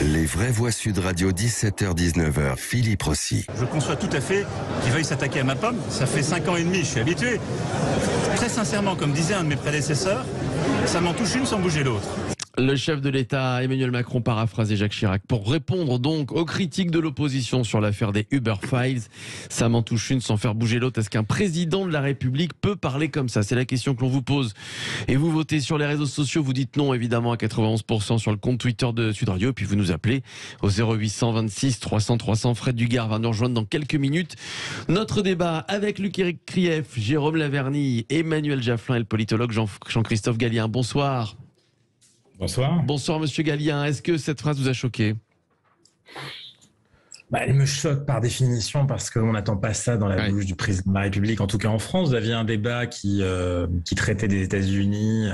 Les vraies voix Sud Radio, 17h-19h, Philippe Rossi. Je conçois tout à fait qu'il veuille s'attaquer à ma pomme. Ça fait 5 ans et demi, je suis habitué. Très sincèrement, comme disait un de mes prédécesseurs, ça m'en touche une sans bouger l'autre. Le chef de l'État, Emmanuel Macron, paraphrasé Jacques Chirac. Pour répondre donc aux critiques de l'opposition sur l'affaire des Uber Files, ça m'en touche une sans faire bouger l'autre. Est-ce qu'un président de la République peut parler comme ça? C'est la question que l'on vous pose. Et vous votez sur les réseaux sociaux, vous dites non évidemment à 91% sur le compte Twitter de Sud Radio. Et puis vous nous appelez au 0826 300 300. Fred Dugard va nous rejoindre dans quelques minutes. Notre débat avec Luc Krief, Jérôme Laverny, Emmanuel Jaffelin et le politologue Jean-Christophe Gallien. Bonsoir. Bonsoir. Bonsoir Monsieur Gallien, est-ce que cette phrase vous a choqué? Elle me choque par définition parce qu'on n'attend pas ça dans la bouche du président de la République. En tout cas en France, vous aviez un débat qui traitait des États-Unis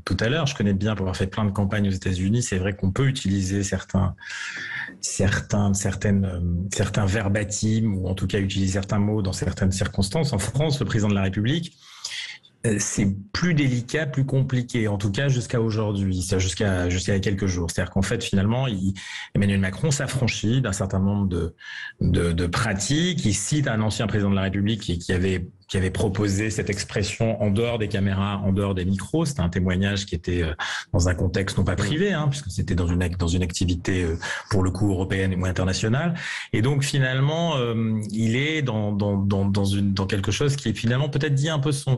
tout à l'heure. Je connais bien pour avoir fait plein de campagnes aux États-Unis. C'est vrai qu'on peut utiliser certains verbatims ou en tout cas utiliser certains mots dans certaines circonstances. En France, le président de la République, c'est plus délicat, plus compliqué, en tout cas jusqu'à aujourd'hui, jusqu'à il y a quelques jours. C'est-à-dire qu'en fait, finalement, Emmanuel Macron s'affranchit d'un certain nombre de pratiques. Il cite un ancien président de la République qui avait proposé cette expression en dehors des caméras, en dehors des micros. C'était un témoignage qui était dans un contexte non pas privé, puisque c'était dans une activité pour le coup européenne et moins internationale. Et donc finalement, il est dans quelque chose qui est finalement peut-être dit un peu un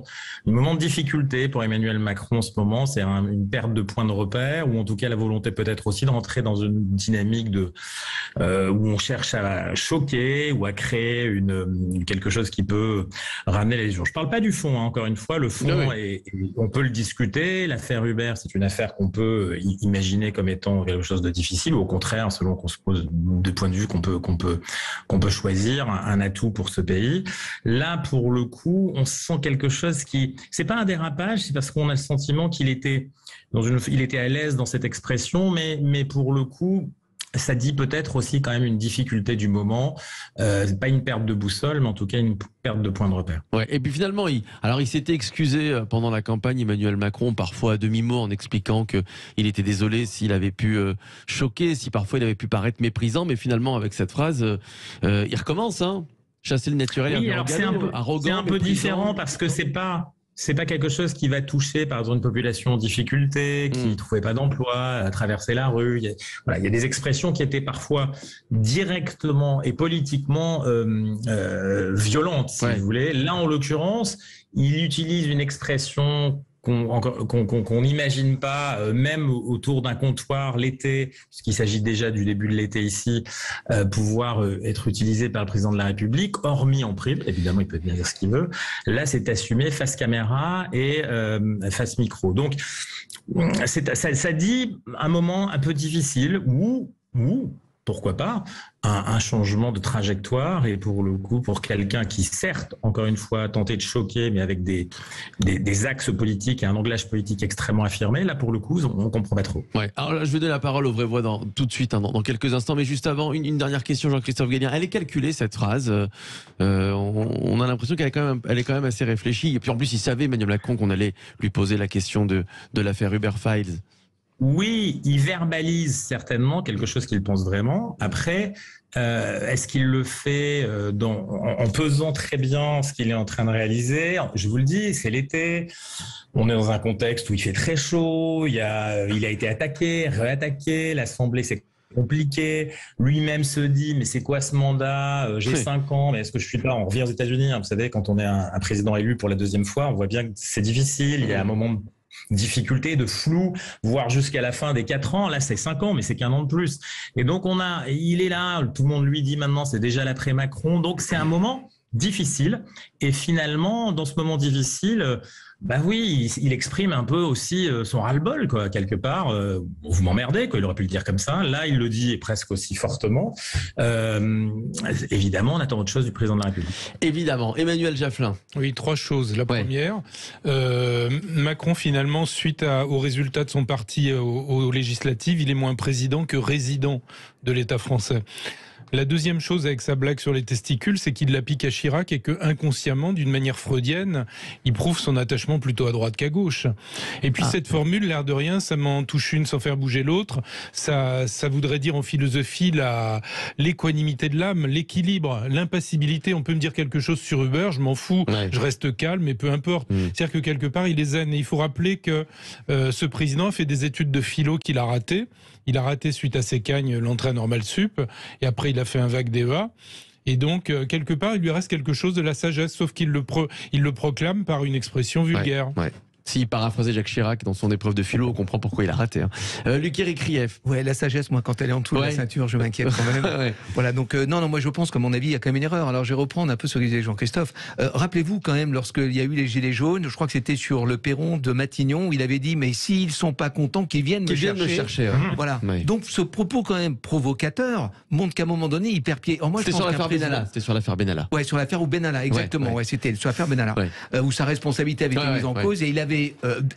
moment de difficulté pour Emmanuel Macron en ce moment. C'est une perte de point de repère, ou en tout cas la volonté peut-être aussi de rentrer dans une dynamique où on cherche à choquer ou à créer quelque chose qui peut ramener les gens. Je parle pas du fond, encore une fois, le fond, on peut le discuter. L'affaire Uber, c'est une affaire qu'on peut imaginer comme étant quelque chose de difficile, ou au contraire, selon qu'on se pose de points de vue qu'on peut choisir, un atout pour ce pays. Là, pour le coup, on sent quelque chose c'est pas un dérapage, c'est parce qu'on a le sentiment qu'il était à l'aise dans cette expression, mais pour le coup, ça dit peut-être aussi quand même une difficulté du moment. C'est pas une perte de boussole, mais en tout cas une perte de point de repère. Ouais. Et puis finalement, il s'était excusé pendant la campagne, Emmanuel Macron, parfois à demi-mot, en expliquant qu'il était désolé s'il avait pu choquer, si parfois il avait pu paraître méprisant, mais finalement avec cette phrase, il recommence, chasser le naturel. Oui, alors c'est un peu différent parce que c'est pas quelque chose qui va toucher, par exemple, une population en difficulté, qui ne trouvait pas d'emploi, à traverser la rue. Il y a des expressions qui étaient parfois directement et politiquement violentes, si vous voulez. Là, en l'occurrence, il utilise une expression qu'on n'imagine pas, même autour d'un comptoir l'été, puisqu'il s'agit déjà du début de l'été ici, pouvoir être utilisé par le président de la République, hormis en prime. Évidemment, il peut bien dire ce qu'il veut. Là, c'est assumé face caméra et face micro. Donc, ça dit un moment un peu difficile où pourquoi pas, un changement de trajectoire, et pour le coup, pour quelqu'un qui, certes, encore une fois, a tenté de choquer, mais avec des axes politiques et un anglage politique extrêmement affirmé, là, pour le coup, on comprend pas trop. Ouais. Alors là, je vais donner la parole aux vraies voix tout de suite, dans quelques instants, mais juste avant, une dernière question, Jean-Christophe Gallien. Elle est calculée, cette phrase. On a l'impression qu'elle est quand même assez réfléchie. Et puis en plus, il savait, Emmanuel Macron, qu'on allait lui poser la question de l'affaire Uber Files. Oui, il verbalise certainement quelque chose qu'il pense vraiment. Après, est-ce qu'il le fait en pesant très bien ce qu'il est en train de réaliser? Je vous le dis, c'est l'été. On est dans un contexte où il fait très chaud. Il a été attaqué, réattaqué. L'Assemblée, c'est compliqué. Lui-même se dit, mais c'est quoi ce mandat? J'ai 5 ans, mais est-ce que je suis là? On revient aux États-Unis. Vous savez, quand on est un président élu pour la deuxième fois, on voit bien que c'est difficile. Il y a un moment de difficulté, de flou, voire jusqu'à la fin des 4 ans. Là, c'est 5 ans, mais c'est qu'un an de plus. Et donc, il est là, tout le monde lui dit maintenant, c'est déjà l'après-Macron. Donc, c'est un moment difficile. Et finalement, dans ce moment difficile, oui, il exprime un peu aussi son ras-le-bol, quoi, quelque part. Vous m'emmerdez, quoi. Il aurait pu le dire comme ça. Là, il le dit presque aussi fortement. Évidemment, on attend autre chose du président de la République. Évidemment. Emmanuel Jaffelin. Oui, 3 choses. La première, Macron, finalement, suite au résultat de son parti aux législatives, il est moins président que résident de l'État français. La deuxième chose avec sa blague sur les testicules, c'est qu'il la pique à Chirac et que inconsciemment, d'une manière freudienne, il prouve son attachement plutôt à droite qu'à gauche. Et puis cette formule, l'air de rien, ça m'en touche une sans faire bouger l'autre. Ça voudrait dire en philosophie l'équanimité de l'âme, l'équilibre, l'impassibilité. On peut me dire quelque chose sur Uber, je m'en fous, je reste calme, mais peu importe. C'est-à-dire que quelque part, il est zen. Et il faut rappeler que ce président a fait des études de philo qu'il a ratées. Il a raté suite à ses cagnes l'entrée à Normale Sup, et après il a fait un vague DEA. Et donc, quelque part, il lui reste quelque chose de la sagesse, sauf qu'il le proclame par une expression vulgaire. Ouais. S'il paraphrasait Jacques Chirac dans son épreuve de philo, on comprend pourquoi il a raté. Luc-Éric Krief. Ouais, la sagesse, moi, quand elle est en dessous de la ceinture, je m'inquiète quand même. Voilà, donc non, moi je pense qu'à mon avis, il y a quand même une erreur. Alors je vais reprendre un peu ce que disait Jean-Christophe. Rappelez-vous quand même, lorsqu'il y a eu les Gilets jaunes, je crois que c'était sur le perron de Matignon, où il avait dit, mais s'ils sont pas contents, qu'ils viennent me chercher. Voilà. Donc ce propos quand même provocateur montre qu'à un moment donné, il perd pied. C'était sur l'affaire Benalla. C'était sur l'affaire Benalla. Ouais, sur l'affaire Benalla, exactement. Ouais, c'était sur l'affaire Benalla, où sa responsabilité avait été mise en cause, et il avait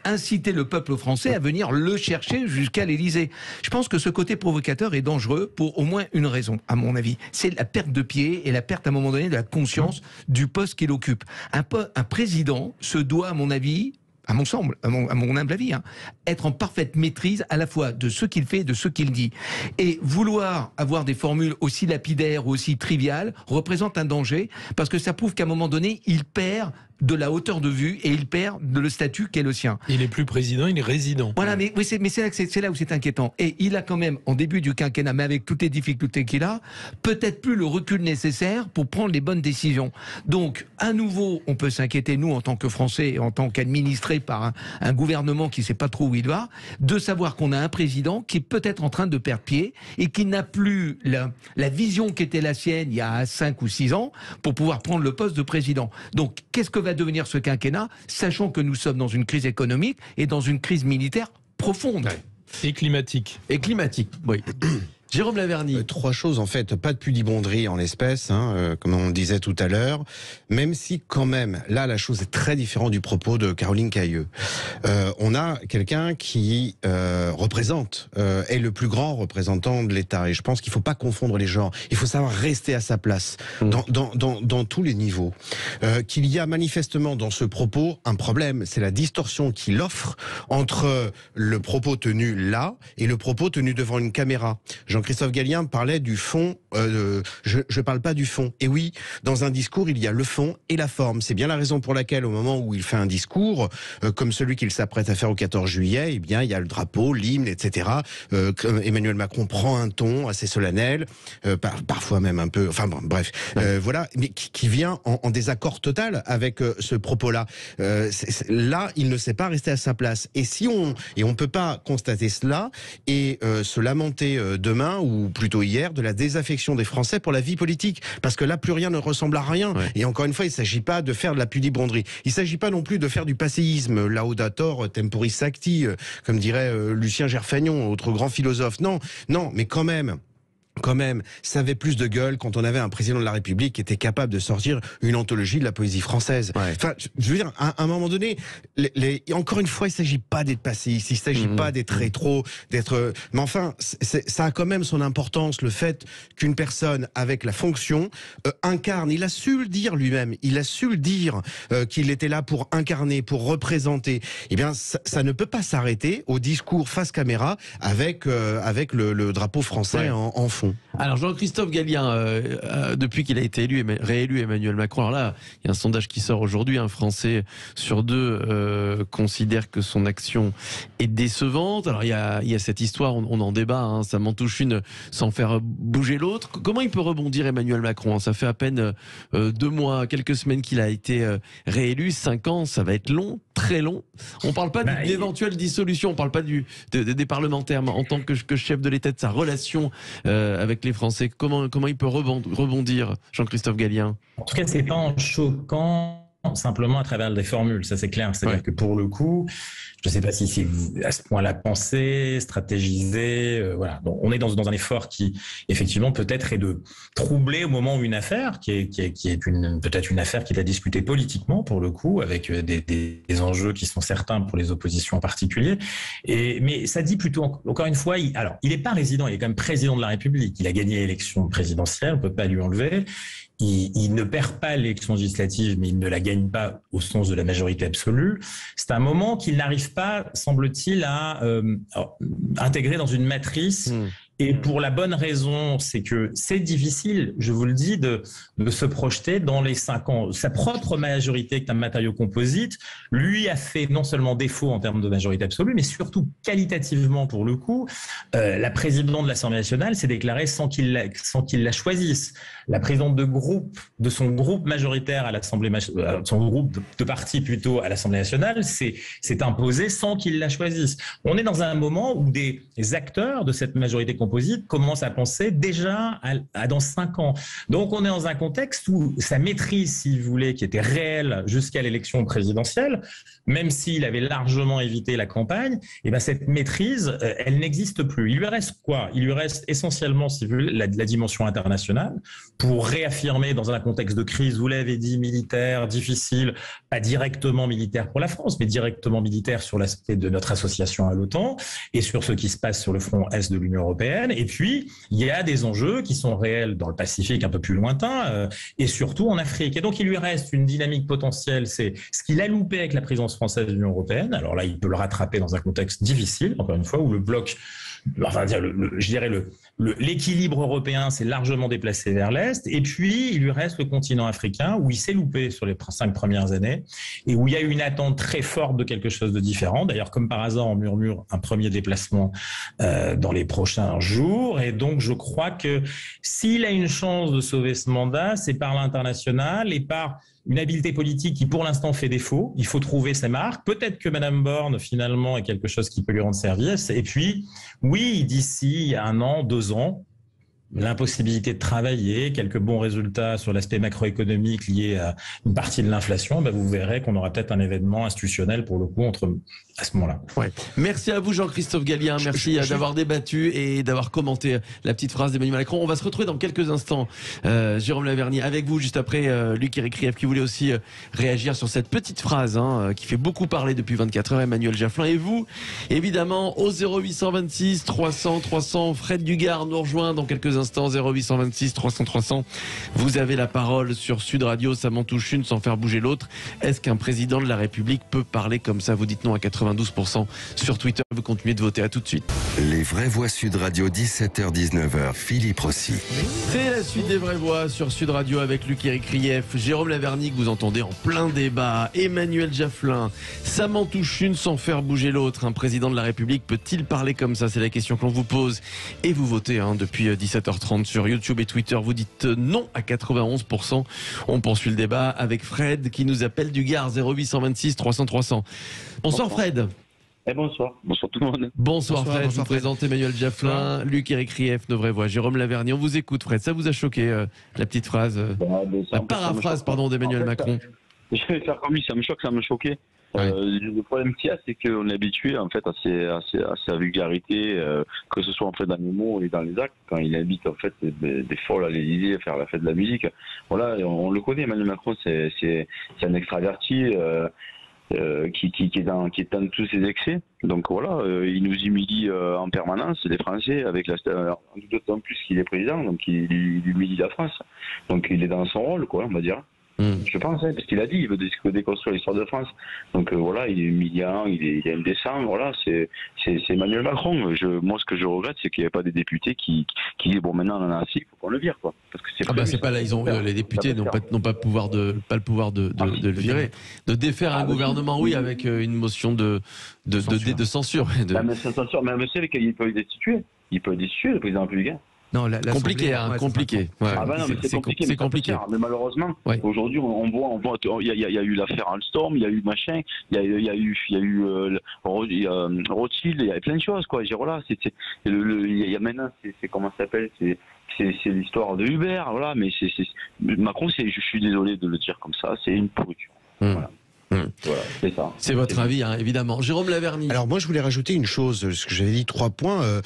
inciter le peuple français à venir le chercher jusqu'à l'Élysée. Je pense que ce côté provocateur est dangereux pour au moins une raison, à mon avis. C'est la perte de pied et la perte, à un moment donné, de la conscience du poste qu'il occupe. Un président se doit, à mon avis, à mon humble avis, être en parfaite maîtrise à la fois de ce qu'il fait et de ce qu'il dit. Et vouloir avoir des formules aussi lapidaires ou aussi triviales représente un danger, parce que ça prouve qu'à un moment donné, il perd de la hauteur de vue et il perd le statut qu'est le sien. Il n'est plus président, il est résident. Voilà, mais c'est là où c'est inquiétant. Et il a quand même, en début du quinquennat, mais avec toutes les difficultés qu'il a, peut-être plus le recul nécessaire pour prendre les bonnes décisions. Donc, à nouveau, on peut s'inquiéter, nous, en tant que Français, et en tant qu'administrés par un gouvernement qui ne sait pas trop où il va, de savoir qu'on a un président qui est peut-être en train de perdre pied et qui n'a plus la vision qui était la sienne il y a 5 ou 6 ans pour pouvoir prendre le poste de président. Donc, qu'est-ce que va devenir ce quinquennat, sachant que nous sommes dans une crise économique et dans une crise militaire profonde. Et climatique. Et climatique, oui. Jérôme Laverny. 3 choses en fait, pas de pudibonderie en l'espèce, comme on disait tout à l'heure, même si quand même, là la chose est très différente du propos de Caroline Cayeux. On a quelqu'un qui représente, est le plus grand représentant de l'État, et je pense qu'il ne faut pas confondre les genres, il faut savoir rester à sa place, dans tous les niveaux. Qu'il y a manifestement dans ce propos un problème, c'est la distorsion qu'il offre entre le propos tenu là et le propos tenu devant une caméra. Jean-Christophe Gallien parlait du fond, je parle pas du fond. Et oui, dans un discours, il y a le fond et la forme. C'est bien la raison pour laquelle, au moment où il fait un discours, comme celui qu'il s'apprête à faire au 14 juillet, eh bien, il y a le drapeau, l'hymne, etc. Emmanuel Macron prend un ton assez solennel, parfois même un peu, enfin bon, bref, voilà, mais qui vient en désaccord total avec ce propos-là. Là, il ne sait pas rester à sa place. Et on peut pas constater cela et se lamenter demain, ou plutôt hier, de la désaffection des Français pour la vie politique, parce que là plus rien ne ressemble à rien. Et encore une fois, il ne s'agit pas de faire de la pudibonderie, il ne s'agit pas non plus de faire du passéisme, laudator temporis sancti, comme dirait Lucien Gerfagnon, autre grand philosophe. Non, mais quand même, ça avait plus de gueule quand on avait un président de la République qui était capable de sortir une anthologie de la poésie française. Enfin, je veux dire, à un moment donné, encore une fois, il ne s'agit pas d'être passéiste, il ne s'agit pas d'être rétro, mais enfin, ça a quand même son importance, le fait qu'une personne avec la fonction incarne, il a su le dire lui-même, qu'il était là pour incarner, pour représenter. Eh bien, ça ne peut pas s'arrêter au discours face caméra avec le drapeau français en fond. Alors Jean-Christophe Gallien, depuis qu'il a été réélu Emmanuel Macron, alors là, il y a un sondage qui sort aujourd'hui, un Français sur 2 considère que son action est décevante. Alors il y a cette histoire, on en débat, ça m'en touche une sans faire bouger l'autre. Comment il peut rebondir Emmanuel Macron? Ça fait à peine 2 mois, quelques semaines qu'il a été réélu, 5 ans, ça va être long, très long. On ne parle pas d'une éventuelle dissolution, on ne parle pas des parlementaires, mais en tant que chef de l'État, de sa relation avec les Français. Comment il peut rebondir, Jean-Christophe Gallien? En tout cas, c'est pas en choquant simplement à travers des formules, ça c'est clair. C'est-à-dire que pour le coup, je ne sais pas si c'est à ce point-là pensé, stratégisé, voilà. Donc, on est dans un effort qui, effectivement, peut-être est de troubler au moment où une affaire, qui est peut-être une affaire qui va discuter politiquement, pour le coup, avec des enjeux qui sont certains pour les oppositions en particulier. Mais ça dit plutôt, encore une fois, il n'est pas résident, il est quand même président de la République. Il a gagné l'élection présidentielle, on ne peut pas lui enlever. Il ne perd pas l'élection législative, mais il ne la gagne pas au sens de la majorité absolue. C'est un moment qu'il n'arrive pas, semble-t-il, à intégrer dans une matrice. Et pour la bonne raison, c'est que c'est difficile, je vous le dis, de se projeter dans les 5 ans. Sa propre majorité, qui est un matériau composite, lui a fait non seulement défaut en termes de majorité absolue, mais surtout qualitativement pour le coup. La présidente de l'Assemblée nationale s'est déclarée sans qu'il la choisisse. La présidente de son groupe majoritaire à l'Assemblée, son groupe de parti plutôt à l'Assemblée nationale, s'est imposée sans qu'il la choisisse. On est dans un moment où des acteurs de cette majorité composite commence à penser déjà à dans 5 ans. Donc on est dans un contexte où sa maîtrise, si vous voulez, qui était réelle jusqu'à l'élection présidentielle, même s'il avait largement évité la campagne, et ben cette maîtrise, elle n'existe plus. Il lui reste quoi? Il lui reste essentiellement, si vous voulez, la dimension internationale pour réaffirmer dans un contexte de crise, vous l'avez dit, militaire, difficile, pas directement militaire pour la France, mais directement militaire sur l'aspect de notre association à l'OTAN et sur ce qui se passe sur le front Est de l'Union européenne. Et puis, il y a des enjeux qui sont réels dans le Pacifique un peu plus lointain et surtout en Afrique. Et donc, il lui reste une dynamique potentielle. C'est ce qu'il a loupé avec la présidence française de l'Union européenne. Alors là, il peut le rattraper dans un contexte difficile, encore une fois, où le bloc, enfin, je dirais l'équilibre européen s'est largement déplacé vers l'Est. Et puis, il lui reste le continent africain où il s'est loupé sur les 5 premières années et où il y a eu une attente très forte de quelque chose de différent. D'ailleurs, comme par hasard, on murmure un premier déplacement dans les prochains jours. Et donc, je crois que s'il a une chance de sauver ce mandat, c'est par l'international et par une habileté politique qui, pour l'instant, fait défaut. Il faut trouver ses marques. Peut-être que Madame Borne, finalement, est quelque chose qui peut lui rendre service. Et puis, oui, d'ici 1 an, 2 ans, l'impossibilité de travailler, quelques bons résultats sur l'aspect macroéconomique lié à une partie de l'inflation, ben vous verrez qu'on aura peut-être un événement institutionnel pour le coup à ce moment-là. Ouais. Merci à vous Jean-Christophe Gallien, merci d'avoir débattu et d'avoir commenté la petite phrase d'Emmanuel Macron. On va se retrouver dans quelques instants, Jérôme Lavergne, avec vous juste après Luc Éricrieff qui voulait aussi réagir sur cette petite phrase qui fait beaucoup parler depuis 24 heures, Emmanuel Jaffelin. Et vous, évidemment, au 0826 300 300, Fred Dugard nous rejoint dans quelques instants, 0826 300 300. Vous avez la parole sur Sud Radio, ça m'en touche une sans faire bouger l'autre. Est-ce qu'un président de la République peut parler comme ça? Vous dites non à 92% sur Twitter. Vous continuez de voter. À tout de suite. Les vraies voix Sud Radio, 17h-19h, Philippe Rossi. C'est la suite des vraies voix sur Sud Radio avec Luc Éricrieff, Jérôme Lavergne que vous entendez en plein débat, Emmanuel Jaffelin. Ça m'en touche une sans faire bouger l'autre. Un président de la République peut-il parler comme ça? C'est la question qu'on vous pose. Et vous votez depuis 17h30 sur YouTube et Twitter. Vous dites non à 91%. On poursuit le débat avec Fred qui nous appelle du Gard, 0826 300 300. Bonsoir Fred. Bonsoir. Bonsoir tout le monde. Bonsoir Fred. Je vous présente Emmanuel Jaffelin, Luc Éricrieff, nos vraies voix, Jérôme Lavergne. On vous écoute Fred. Ça vous a choqué la petite phrase, la paraphrase d'Emmanuel Macron? Je vais faire comme lui. Ça me choque, ça me choquait. Ouais. Le problème qu'il y a, c'est qu'on est habitué en fait à sa vulgarité, que ce soit en fait dans les mots et dans les actes. Quand il invite en fait des folles à l'Élysée à faire la fête de la musique, voilà, on le connaît. Emmanuel Macron, c'est un extraverti. Qui est dans tous ses excès. Donc voilà, il nous humilie en permanence, les Français, avec d'autant plus qu'il est président, donc il humilie la France. Donc il est dans son rôle, quoi, on va dire. Je pense, parce qu'il a dit, il veut déconstruire l'histoire de France. Donc voilà, il est humiliant, il est indécent, voilà, c'est Emmanuel Macron. Moi, ce que je regrette, c'est qu'il n'y ait pas des députés qui disent, bon, maintenant on en a assez, il faut qu'on le vire, quoi. Parce que c'est pas là, les députés n'ont pas le pouvoir de le virer. De défaire un gouvernement, oui, avec une motion de censure. Mais censure, mais vous savez qu'il peut le destituer. Il peut le destituer, le président républicain. Non, compliqué. Ouais. Ah ben non, mais c'est compliqué. Mais malheureusement, aujourd'hui, on voit, il y a eu l'affaire Alstom, il y a eu machin, il y a eu Rothschild, il y a plein de choses, quoi. Voilà, il y a maintenant, c'est comment ça s'appelle, c'est l'histoire de Uber, voilà. Mais Macron, je suis désolé de le dire comme ça, c'est une pourriture. Voilà. Voilà, c'est ça. C'est votre avis, hein, évidemment. Jérôme Laverny. Alors moi, je voulais rajouter une chose, ce que j'avais dit 3 points.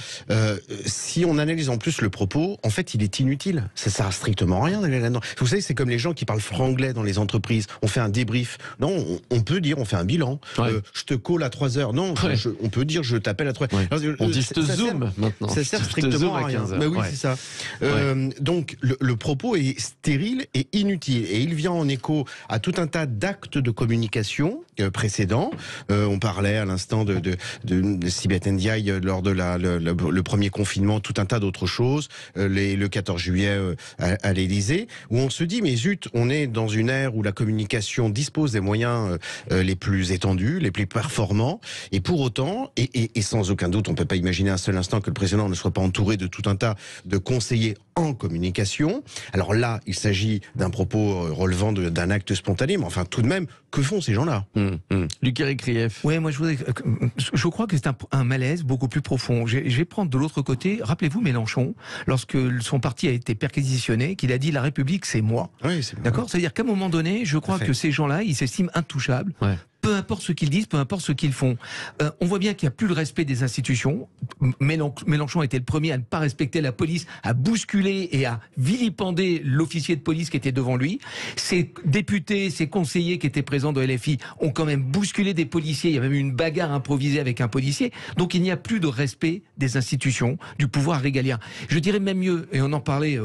Si on analyse en plus le propos, en fait, il est inutile. Ça sert à strictement à rien d'aller là-dedans. Vous savez, c'est comme les gens qui parlent franglais dans les entreprises. On fait un débrief. Non, on peut dire, on fait un bilan. Ouais. Je te call à 3 heures. Non, Ouais. on peut dire, je t'appelle à 3 heures. Ouais. Alors, On dit je te zoome maintenant. Ça sert Je te strictement zoome à à rien. 15 heures. Bah oui, Ouais. c'est ça. Donc, le propos est stérile et inutile. Et il vient en écho à tout un tas d'actes de communication précédents. On parlait à l'instant de Sibeth Ndiaye lors de le premier confinement, tout un tas d'autres choses, le 14 juillet à l'Élysée, où on se dit, mais zut, on est dans une ère où la communication dispose des moyens les plus étendus, les plus performants, et pour autant, et sans aucun doute, on ne peut pas imaginer un seul instant que le président ne soit pas entouré de tout un tas de conseillers en communication. Alors là, il s'agit d'un propos relevant d'un acte spontané, mais enfin, tout de même, que font ces gens-là? Lucas Krief. Ouais, moi je crois que c'est un malaise beaucoup plus profond. Je vais prendre de l'autre côté. Rappelez-vous Mélenchon, lorsque son parti a été perquisitionné, qu'il a dit la République c'est moi. Oui, c'est D'accord. C'est-à-dire qu'à un moment donné, je crois que ces gens-là, ils s'estiment intouchables. Ouais. Peu importe ce qu'ils disent, peu importe ce qu'ils font. On voit bien qu'il n'y a plus le respect des institutions. Mélenchon était le premier à ne pas respecter la police, à bousculer et à vilipender l'officier de police qui était devant lui. Ses députés, ses conseillers qui étaient présents de LFI ont quand même bousculé des policiers. Il y a même eu une bagarre improvisée avec un policier. Donc il n'y a plus de respect des institutions, du pouvoir régalien. Je dirais même mieux, et on en parlait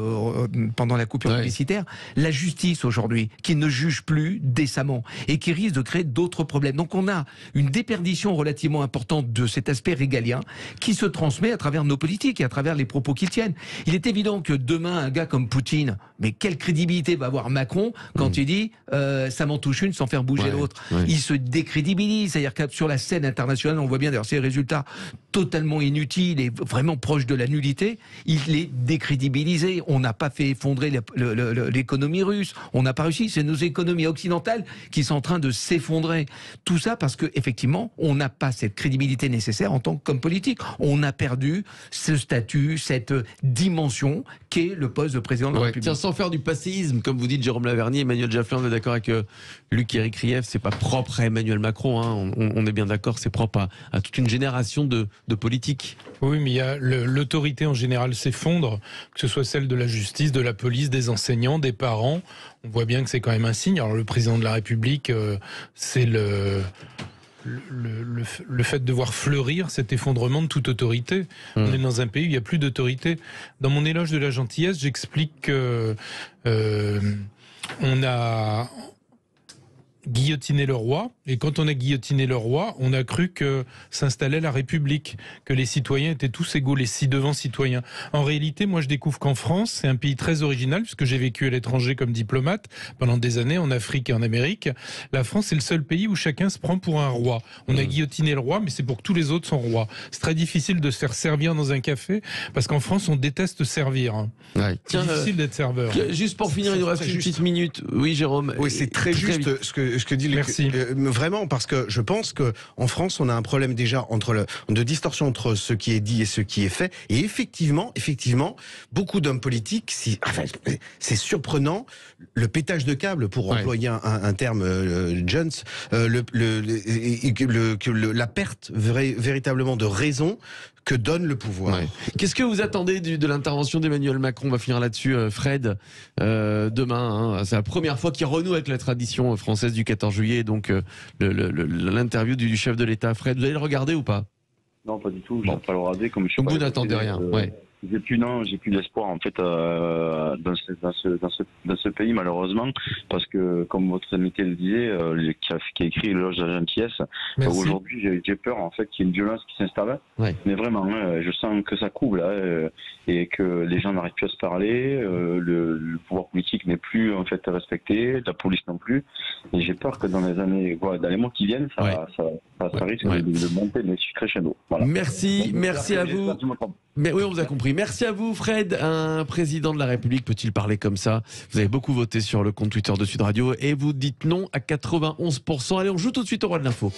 pendant la coupure publicitaire, la justice aujourd'hui, qui ne juge plus décemment et qui risque de créer d'autres problème. Donc on a une déperdition relativement importante de cet aspect régalien qui se transmet à travers nos politiques et à travers les propos qu'ils tiennent. Il est évident que demain, un gars comme Poutine, mais quelle crédibilité va avoir Macron quand il dit ça m'en touche une sans faire bouger l'autre. Il se décrédibilise, c'est-à-dire que sur la scène internationale, on voit bien d'ailleurs ces résultats totalement inutiles et vraiment proches de la nullité, il est décrédibilisé. On n'a pas fait effondrer l'économie russe, on n'a pas réussi, c'est nos économies occidentales qui sont en train de s'effondrer. Tout ça parce que effectivement, on n'a pas cette crédibilité nécessaire en tant qu'homme politique. On a perdu ce statut, cette dimension qu'est le poste de président de la République. Tiens, sans faire du passéisme, comme vous dites Jérôme Laverny, Emmanuel Jafflin, on est d'accord avec Luc-Éric Krief, c'est pas propre à Emmanuel Macron, hein, on est bien d'accord, c'est propre à toute une génération de politiques. Oui, mais il y a l'autorité en général s'effondre, que ce soit celle de la justice, de la police, des enseignants, des parents. On voit bien que c'est quand même un signe. Alors le président de la République, c'est le fait de voir fleurir cet effondrement de toute autorité. On est dans un pays où il n'y a plus d'autorité. Dans mon éloge de la gentillesse, j'explique que on a guillotiner le roi, et quand on a guillotiné le roi, on a cru que s'installait la République, que les citoyens étaient tous égaux, les ci-devant citoyens. En réalité, moi je découvre qu'en France, c'est un pays très original, puisque j'ai vécu à l'étranger comme diplomate pendant des années en Afrique et en Amérique. La France est le seul pays où chacun se prend pour un roi. On a guillotiné le roi, mais c'est pour que tous les autres sont rois. C'est très difficile de se faire servir dans un café, parce qu'en France, on déteste servir. C'est difficile d'être serveur. Juste pour finir, il nous reste une petite minute. Oui, Jérôme. Oui, c'est très juste ce que dit Merci. vraiment, parce que je pense que en France, on a un problème déjà de distorsion entre ce qui est dit et ce qui est fait. Et effectivement, beaucoup d'hommes politiques, c'est surprenant, le pétage de câble, pour employer un terme Jones, la perte véritablement de raison que donne le pouvoir. Qu'est-ce que vous attendez de l'intervention d'Emmanuel Macron? On va finir là-dessus, Fred. Demain, c'est la première fois qu'il renoue avec la tradition française du 14 juillet, donc l'interview du chef de l'État. Fred, vous allez le regarder ou pas? Non, pas du tout. Je ne vais pas le regarder. Comme je suis donc pas vous n'attendez rien. J'ai plus d'espoir en fait dans ce pays, malheureusement, parce que comme votre invité le disait, qui a écrit l'éloge de la gentillesse, aujourd'hui j'ai peur en fait qu'il y ait une violence qui s'installe. Mais vraiment, je sens que ça coule et que les gens n'arrivent plus à se parler, le pouvoir politique n'est plus en fait respecté, la police non plus, et j'ai peur que dans les mois qui viennent, ça risque de monter mais crescendo. Voilà. Merci à vous. Mais oui, on vous a compris. Merci à vous, Fred. Un président de la République peut-il parler comme ça? Vous avez beaucoup voté sur le compte Twitter de Sud Radio et vous dites non à 91%. Allez, on joue tout de suite au roi de l'info.